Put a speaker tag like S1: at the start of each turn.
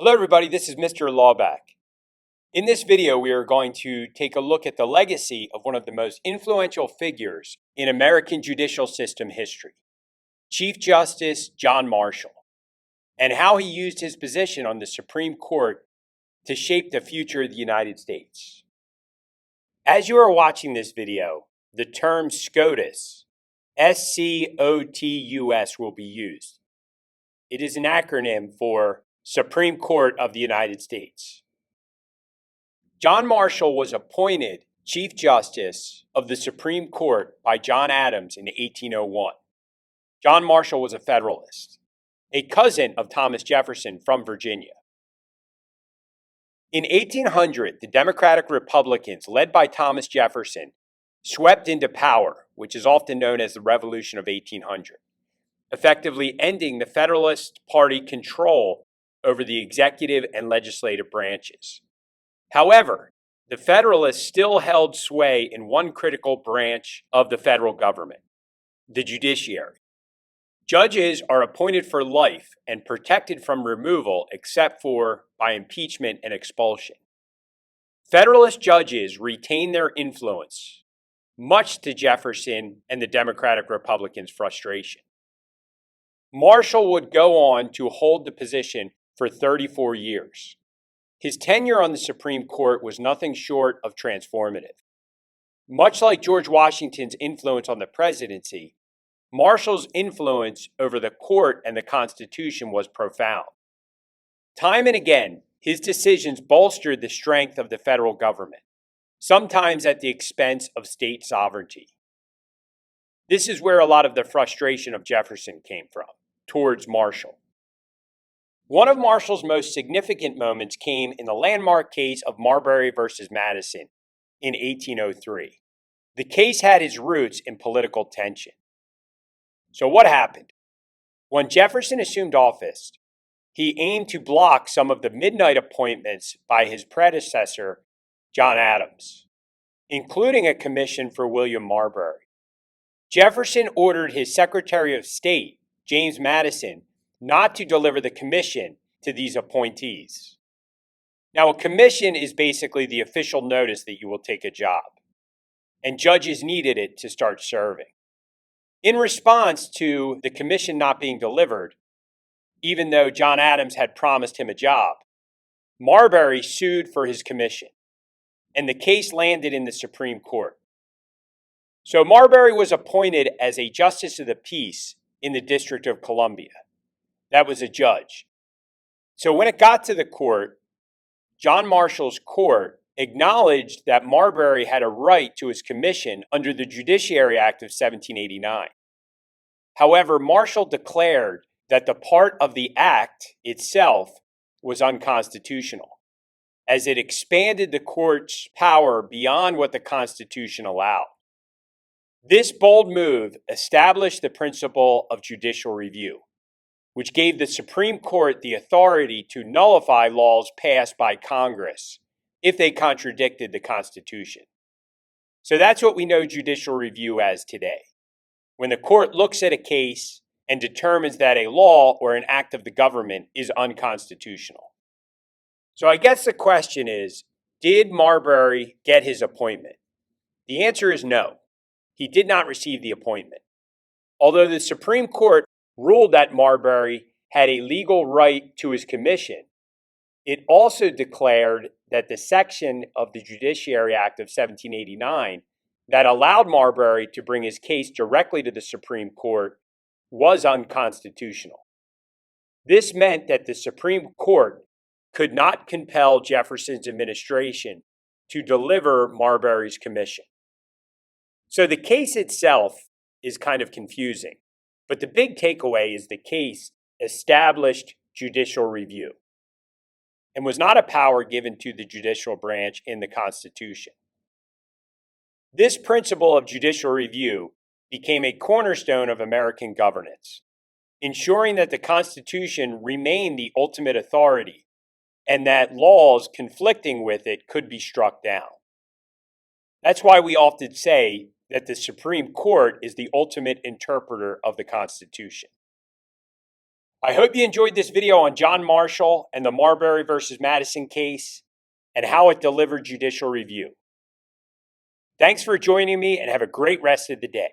S1: Hello everybody, this is Mr. Laubach. In this video, we are going to take a look at the legacy of one of the most influential figures in American judicial system history, Chief Justice John Marshall, and how he used his position on the Supreme Court to shape the future of the United States. As you are watching this video, the term SCOTUS, S-C-O-T-U-S, will be used. It is an acronym for Supreme Court of the United States. John Marshall was appointed Chief Justice of the Supreme Court by John Adams in 1801. John Marshall was a Federalist, a cousin of Thomas Jefferson from Virginia. In 1800, the Democratic Republicans, led by Thomas Jefferson, swept into power, which is often known as the Revolution of 1800, effectively ending the Federalist Party control over the executive and legislative branches. However, the Federalists still held sway in one critical branch of the federal government, the judiciary. Judges are appointed for life and protected from removal except for by impeachment and expulsion. Federalist judges retain their influence, much to Jefferson and the Democratic Republicans' frustration. Marshall would go on to hold the position for 34 years. His tenure on the Supreme Court was nothing short of transformative. Much like George Washington's influence on the presidency, Marshall's influence over the court and the Constitution was profound. Time and again, his decisions bolstered the strength of the federal government, sometimes at the expense of state sovereignty. This is where a lot of the frustration of Jefferson came from, towards Marshall. One of Marshall's most significant moments came in the landmark case of Marbury versus Madison in 1803. The case had its roots in political tension. So what happened? When Jefferson assumed office, he aimed to block some of the midnight appointments by his predecessor, John Adams, including a commission for William Marbury. Jefferson ordered his Secretary of State, James Madison, not to deliver the commission to these appointees. Now, a commission is basically the official notice that you will take a job, and judges needed it to start serving. In response to the commission not being delivered, even though John Adams had promised him a job, Marbury sued for his commission, and the case landed in the Supreme Court. So Marbury was appointed as a Justice of the Peace in the District of Columbia. That was a judge. So when it got to the court, John Marshall's court acknowledged that Marbury had a right to his commission under the Judiciary Act of 1789. However, Marshall declared that the part of the act itself was unconstitutional, as it expanded the court's power beyond what the Constitution allowed. This bold move established the principle of judicial review, which gave the Supreme Court the authority to nullify laws passed by Congress if they contradicted the Constitution. So that's what we know judicial review as today. When the court looks at a case and determines that a law or an act of the government is unconstitutional. So I guess the question is, did Marbury get his appointment? The answer is no. He did not receive the appointment. Although the Supreme Court ruled that Marbury had a legal right to his commission, it also declared that the section of the Judiciary Act of 1789 that allowed Marbury to bring his case directly to the Supreme Court was unconstitutional. This meant that the Supreme Court could not compel Jefferson's administration to deliver Marbury's commission. So the case itself is kind of confusing. But the big takeaway is the case established judicial review and was not a power given to the judicial branch in the Constitution. This principle of judicial review became a cornerstone of American governance, ensuring that the Constitution remained the ultimate authority and that laws conflicting with it could be struck down. That's why we often say that the Supreme Court is the ultimate interpreter of the Constitution. I hope you enjoyed this video on John Marshall and the Marbury versus Madison case and how it delivered judicial review. Thanks for joining me and have a great rest of the day.